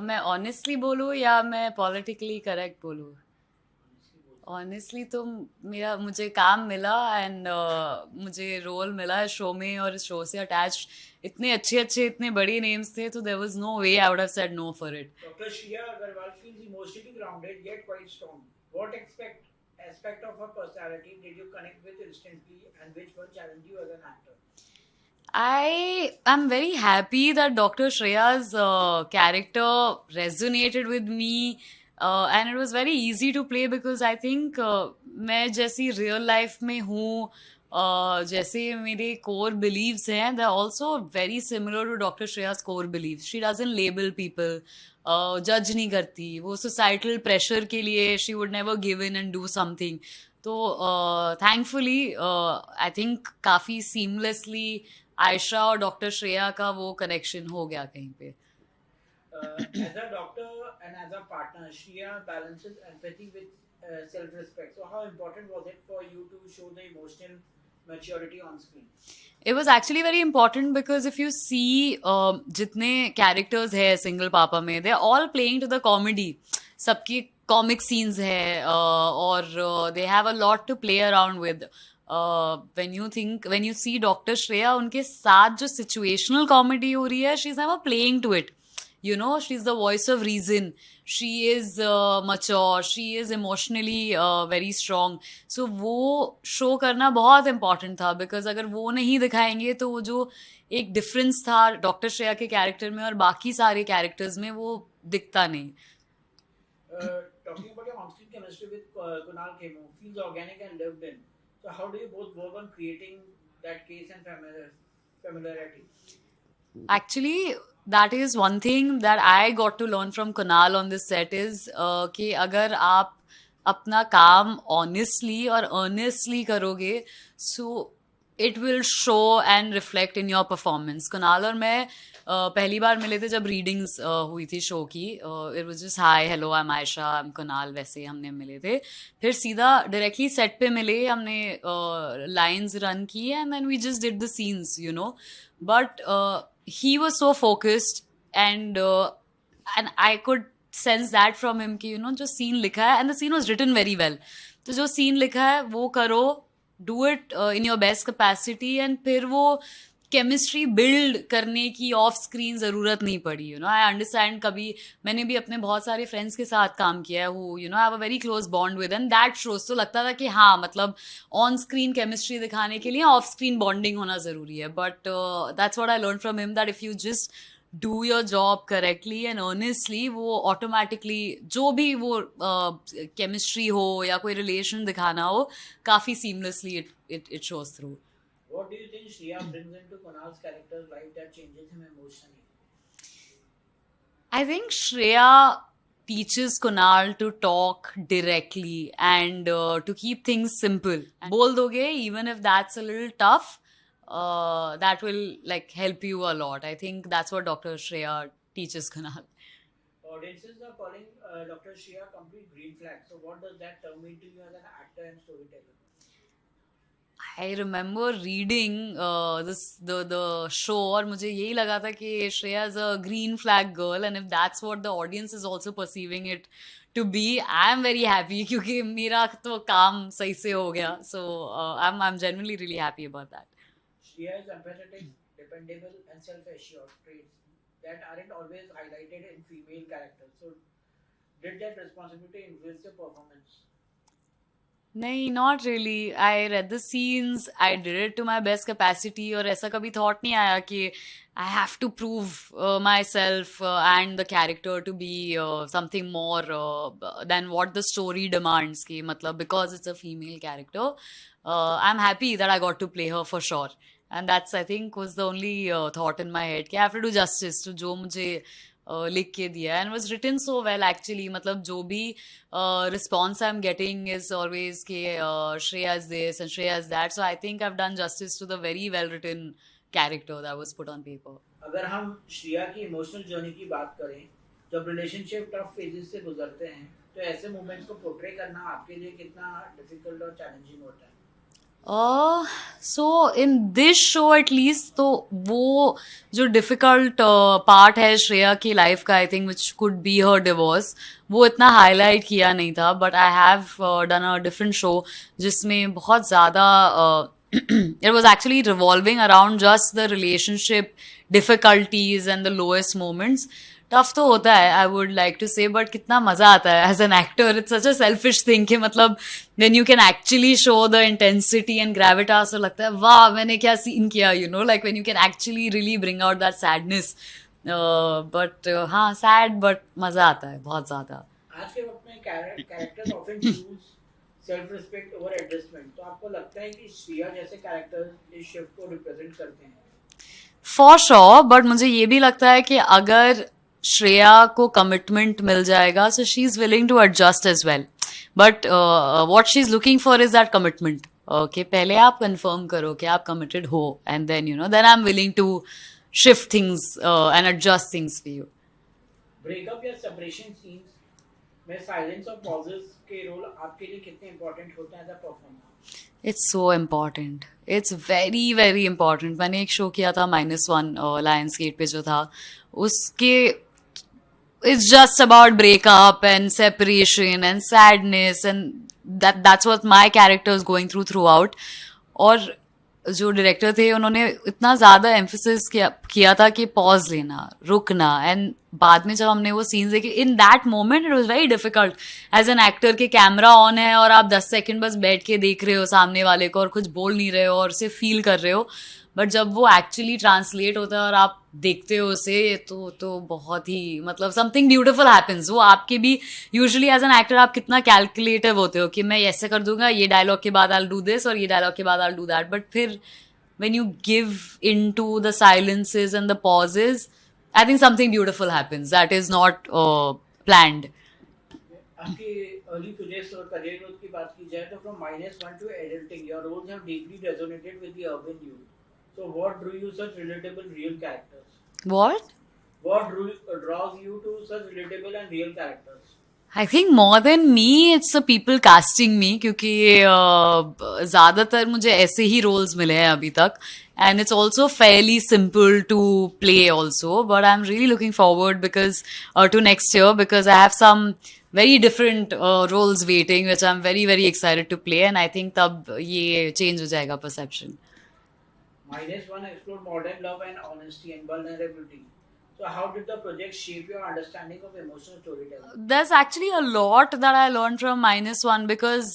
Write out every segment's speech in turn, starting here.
मैं ऑनेस्टली बोलूँ या मैं पॉलिटिकली करेक्ट बोलूँ? ऑनेस्टली तो मेरा मुझे काम मिला एंड मुझे रोल मिला है शो में, और इस शो से अटैच इतने अच्छे अच्छे इतने बड़े नेम्स थे, तो there was no way I would have said no for it. Dr. Shreya Agarwal feels emotionally grounded yet quite strong. What aspect of her personality did you connect with instantly, and which one challenged you as an actor? I am very happy that Dr. Shreya's character resonated with me, and it was very easy to play because I think मैं जैसी real life में हूँ, जैसे मेरे core beliefs हैं, they're also very similar to Dr. Shreya's core beliefs. She doesn't label people, judge नहीं करती, वो societal pressure के लिए she would never give in and do something. तो थैंकफुली आई थिंक काफी सीमलेसली आयशा और डॉक्टर श्रेया का वो कनेक्शन हो गया कहीं पे. As a doctor and as a partner, Shreya balances empathy with self-respect. So, how important was it for you to show the emotional maturity on screen? It was actually very important because if you see जितने characters है single पापा में, they are all playing to the comedy. सबकी comic scenes है, और they have a lot to play around with. When you see Dr. Shreya, उनके साथ जो situational comedy हो रही है, she's never playing to it. You know, she's the voice of reason. She is mature, she is emotionally very strong. So वो show करना बहुत important था, बिकॉज अगर वो नहीं दिखाएंगे तो वो जो एक डिफरेंस था डॉक्टर श्रेया के कैरेक्टर में और बाकी सारे कैरेक्टर्स में, वो दिखता नहीं. Talking about your on-screen chemistry with Kunal Khemu feels organic and lived in. So, how do you both work on creating that case and familiarity? Actually, that is one thing that I got to learn from Kunal on this set is कि अगर आप अपना काम honestly और earnestly करोगे, so it will show and reflect in your performance. Kunal और मैं पहली बार मिले थे जब रीडिंग्स हुई थी शो की. It was just hi hello I am Ayesha I am Kunal, वैसे हमने मिले थे. फिर सीधा डायरेक्टली सेट पे मिले, हमने लाइंस रन की and then we just did the scenes, you know. But he was so focused, and I could sense that from him कि जो सीन लिखा है, and the scene was written very well. तो जो scene लिखा है वो करो, do it in your best capacity, and फिर वो केमिस्ट्री बिल्ड करने की ऑफ स्क्रीन जरूरत नहीं पड़ी. I understand. कभी मैंने भी अपने बहुत सारे फ्रेंड्स के साथ काम किया है who have a very close bond with, and that shows. तो लगता था कि हाँ, मतलब ऑन स्क्रीन केमिस्ट्री दिखाने के लिए ऑफ स्क्रीन बॉन्डिंग होना जरूरी है. But that's what I learn from him, that if you just do your job correctly and honestly, वो ऑटोमेटिकली जो भी वो केमिस्ट्री हो या कोई रिलेशन दिखाना हो, काफी seamlessly it shows through. What do you think Shreya brings into Kunal's character's life that changes him emotionally? I think Shreya teaches Kunal to talk directly and to keep things simple. बोल दोगे, even if that's a little tough, that will like help you a lot. I think that's what Dr. Shreya teaches Kunal. Audiences are calling Dr. Shreya complete green flag. So, what does that term mean to you as an actor and storyteller? I remember reading the show, और मुझे यही लगा था कि Shreya is a green flag girl, and if that's what the audience is also perceiving it to be, I am very happy क्योंकि मेरा तो काम सही से हो गया. So I'm genuinely really happy about that. Shreya is empathetic, dependable, and self-assured traits that aren't always highlighted in female characters. So, did that responsibility influence your performance? नहीं, not really. I read the scenes, I did it to my best capacity, और ऐसा कभी thought नहीं आया कि I have to prove myself and the character to be something more than what the story demands. की मतलब because it's a female character, I am happy that I got to play her for sure. And that's I think was the only thought in my head कि I have to do justice to जो मुझे लिख के दिया. And was written so well actually. मतलब जो भी response I'm getting is always कि Shreya is this and Shreya is that. So I think I've done justice to the very well written character that was put on paper. अगर हम श्रेया की emotional journey की बात करें, जब relationship tough phases से गुजरते हैं, तो ऐसे मोमेंट्स को पोर्ट्रे करना आपके लिए कितना डिफिकल्ट और चैलेंजिंग होता है? Uh, so in this show at least तो वो जो difficult part है श्रेया की life का I think which could be her divorce वो इतना highlight किया नहीं था but I have done a different show जिसमें बहुत ज़्यादा it was actually revolving around just the relationship difficulties and the lowest moments. Tough तो होता है आई वुड लाइक टू से बट कितना मजा आता है as an actor it's such a selfish thing कि मतलब when you can actually show the intensity and Gravitas तो लगता है वाह मैंने क्या सीन किया you know like when you can actually really bring out that sadness but हाँ सैड बट मजा आता है बहुत ज्यादा. आज के वक्त में characters often choose self respect over adjustment, तो आपको लगता है कि श्रिया जैसे कैरेक्टर्स इस शिफ्ट को रिप्रेजेंट करते हैं? फॉर श्योर बट मुझे ये भी लगता है कि अगर श्रेया को कमिटमेंट मिल जाएगा so she is willing to adjust as well but what she is looking for is that commitment okay पहले आप कंफर्म करो कि आप कमिटेड हो and then you know then I am willing to shift things and adjust things for you. Breakup या separation scenes में silence और pauses के रोल आपके लिए कितने इंपॉर्टेंट होते हैं as a performer? It's so important it's very very important. मैंने एक शो किया था -1 लायंस गेट पे जो था उसके it's just about breakup and separation and sadness and that's what my character is going throughout. और जो डायरेक्टर थे उन्होंने इतना ज्यादा एम्फोसिस किया था कि पॉज लेना रुकना एंड बाद में जब हमने वो सीन्स देखे in that moment it was very difficult as an actor के कैमरा ऑन है और आप 10 सेकंड बस बैठ के देख रहे हो सामने वाले को और कुछ बोल नहीं रहे हो और उसे फील कर रहे हो बट जब वो एक्चुअली ट्रांसलेट होता है और आप देखते हो उसे तो बहुत ही मतलब समथिंग ब्यूटिफुल हैपन्स. वो आपके भी यूजुअली एज एन एक्टर आप कितना कैलकुलेटिव होते हो कि मैं ऐसे कर दूंगा ये डायलॉग के बाद आई डू दिस और ये डायलॉग के बाद आई डू दैट बट फिर when you give into the silences and the pauses, I think something beautiful happens that is not planned. आपके अर्ली प्रोजेक्ट्स और करियर ग्रोथ की बात की जाए तो from -1 to adulting your roles have deeply resonated with the urban youth, so what drew you such relatable real characters? What? Draws you to such relatable and real characters? I think more than me, it's the people casting me क्योंकि ज़्यादातर मुझे ऐसे ही roles मिले हैं अभी तक and it's also fairly simple to play also but I'm really looking forward because to next year because I have some very different roles waiting which I'm very very excited to play and I think तब ये change हो जाएगा perception. -1 explored modern love and honesty and vulnerability. So, how did the project shape your understanding of emotional storytelling? There's actually a lot that I learned from -1 because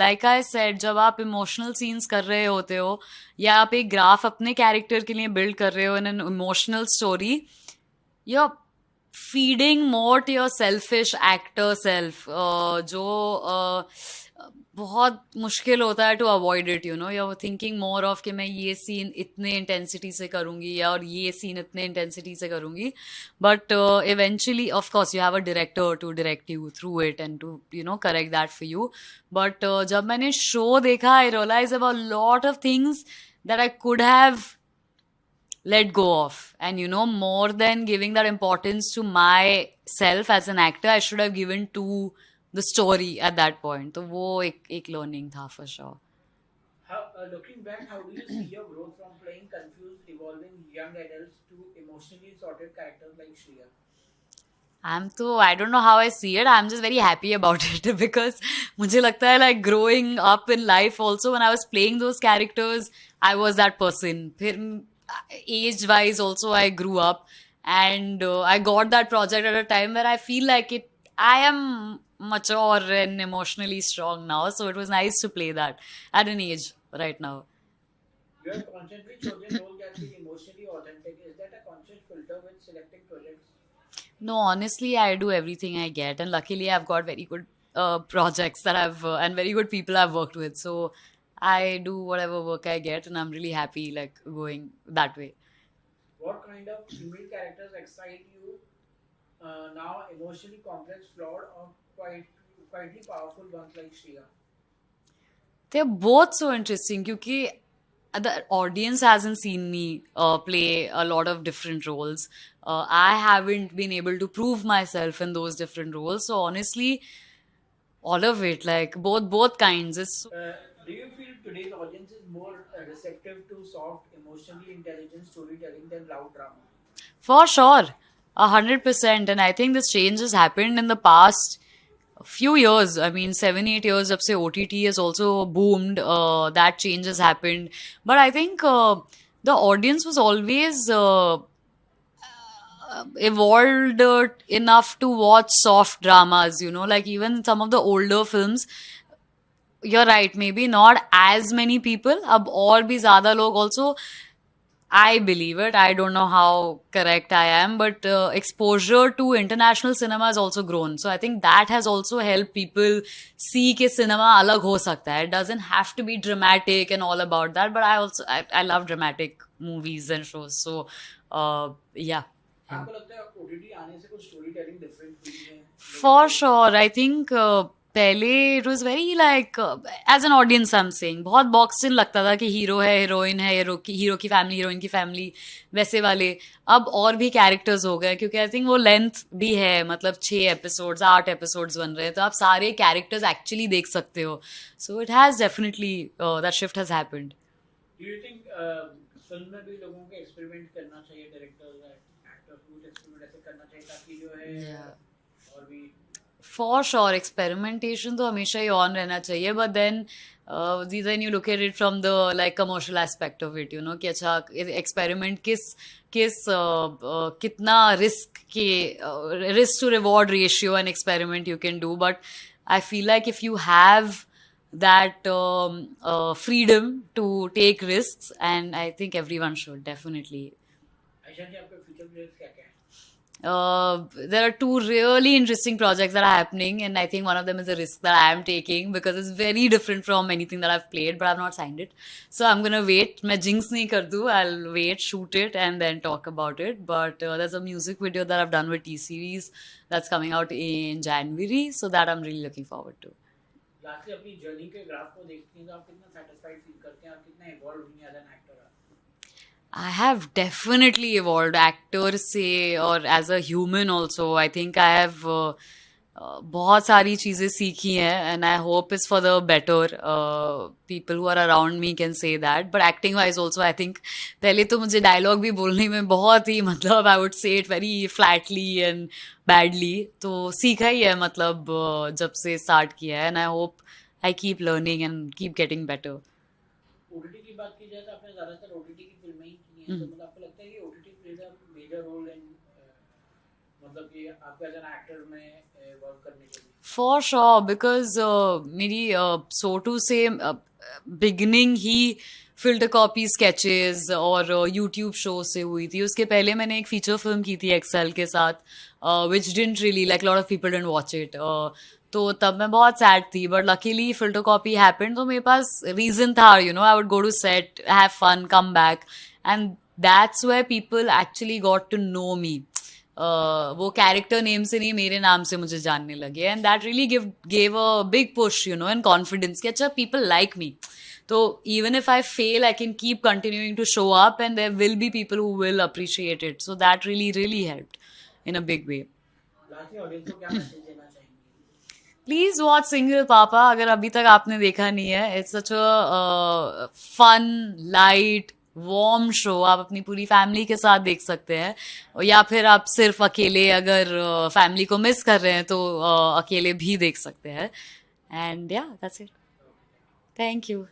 like I said जब आप emotional scenes कर रहे होते हो या आप एक graph अपने कैरेक्टर के लिए बिल्ड कर रहे हो in an emotional story you're feeding more to your selfish actor self जो बहुत मुश्किल होता है to avoid it you know you thinking more of कि मैं ये सीन इतने इंटेंसिटी से करूंगी या और ये सीन इतने इंटेंसिटी से करूंगी but eventually of course you have a director to direct you through it and to you know correct that for you but जब मैंने शो देखा I realize about lot of things that I could have let go of and you know more than giving that importance to myself as an actor I should have given to the story at that point तो वो एक learning था for sure. How, looking back, how do you see your growth from playing confused, evolving young adults to emotionally sorted characters like Shriya? I don't know how I see it. I'm just very happy about it because मुझे लगता है like growing up in life also when I was playing those characters, I was that person. फिर age wise also I grew up and I got that project at a time where I feel like I am mature and emotionally strong now. So it was nice to play that at an age right now. You have constantly chosen roles that feel emotionally authentic. Is that a conscious filter when selecting projects? No, honestly, I do everything I get, and luckily, I've got very good projects that and very good people I've worked with. So I do whatever work I get, and I'm really happy like going that way. What kind of female characters excite you now? Emotionally complex, flawed, or quietly powerful ones like Shriya? They're both so interesting because the audience hasn't seen me play a lot of different roles. I haven't been able to prove myself in those different roles. So honestly, all of it, like both kinds. It's Do you feel today's audience is more receptive to soft, emotionally intelligent storytelling than loud drama? For sure, 100%. And I think this change has happened in the past few years. I mean, 7, 8 years up, say OTT has also boomed. That change has happened. But I think the audience was always evolved enough to watch soft dramas, like even some of the older films. You're right, maybe not as many people. अब और भी ज़्यादा लोग also, I believe it. I don't know how correct I am, but exposure to international cinema has also grown. So I think that has also helped people see कि cinema अलग हो सकता है. It doesn't have to be dramatic and all about that. But I love dramatic movies and shows. So yeah. आपको लगता है OTT आने से कुछ स्टोरी टेलिंग डिफरेंट हुई है For sure. I think पहले it was very like as an audience I'm saying बहुत बॉक्स इन लगता था कि हीरो है, हीरोइन है, हीरो की फैमिली, हीरोइन की फैमिली, वैसे वाले. अब और भी कैरेक्टर्स हो गए क्योंकि आई थिंक वो लेंथ भी है, मतलब 6 एपिसोड्स 8 एपिसोड्स बन रहे हैं, तो आप सारे कैरेक्टर्स एक्चुअली देख सकते हो. So it has definitely that shift has happened. Do you think film में भी लोगों को एक्सपेरिमेंट करना चाहिए, डायरेक्टर्स एक्टर्स को एक्सपेरिमेंट ऐसे करना चाहिए ताकि जो है और भी For sure, experimentation तो हमेशा ही on रहना चाहिए, but then you look at it from the like commercial aspect of it, कि अच्छा experiment कितना risk to reward ratio and experiment you can do. But I feel like if you have that freedom to take risks, and I think everyone should definitely. Ayesha जी आपके future plans क्या क्या है? There are two really interesting projects that are happening, and I think one of them is a risk that I am taking because it's very different from anything that I've played, but I've not signed it. So I'm gonna wait. मैं jinx नहीं कर दूँ. I'll wait, shoot it, and then talk about it. But there's a music video that I've done with T Series that's coming out in January, so that I'm really looking forward to. Lastly अपनी journey के graph को देखते हैं तो आप कितना satisfied feel करते हैं, आप कितना इवॉल्व हुए as an actor? I have definitely evolved, actor से और as a human also. I think I have बहुत सारी चीज़ें सीखी हैं, and I hope it's for the better. People who are around me can say that. But acting wise also, I think पहले तो मुझे डायलॉग भी बोलने में बहुत ही, मतलब I would say it very flatly and badly. तो सीखा ही है, मतलब जब से स्टार्ट किया है, and I hope I keep learning and keep getting better. OTT की बात की जाए तो आपने ज्यादातर ओटीटी की फिल्में ही की हैं, तो मतलब आपको लगता है कि OTT plays a major role in मतलब कि आपको एज एन एक्टर में वर्क करने के लिए? For sure, because मेरी so to say beginning he filter copy sketches और यूट्यूब शो से हुई थी. उसके पहले मैंने एक फीचर फिल्म की थी एक्सेल के साथ, which didn't really like, lot of people didn't watch it. तो तब मैं बहुत सैड थी, but luckily Filter Copy happened, तो मेरे पास रीजन था, I would go to set, have fun, come back, and that's where people actually got to know me. वो कैरेक्टर नेम से नहीं, मेरे नाम से मुझे जानने लगे, and that really gave a big push, and confidence कि अच्छा पीपल लाइक मी. तो even if I fail, I can keep continuing to show up, and there will be people who will appreciate it. So that really really helped in a big way. Lastly audience को क्या message देना चाहेंगे? Please watch single पापा, अगर अभी तक आपने देखा नहीं है. It's such a fun, light, warm show. आप अपनी पूरी फैमिली के साथ देख सकते हैं, या फिर आप सिर्फ अकेले, अगर फैमिली को मिस कर रहे हैं तो अकेले भी देख सकते हैं. एंड या दैट्स इट. Thank you.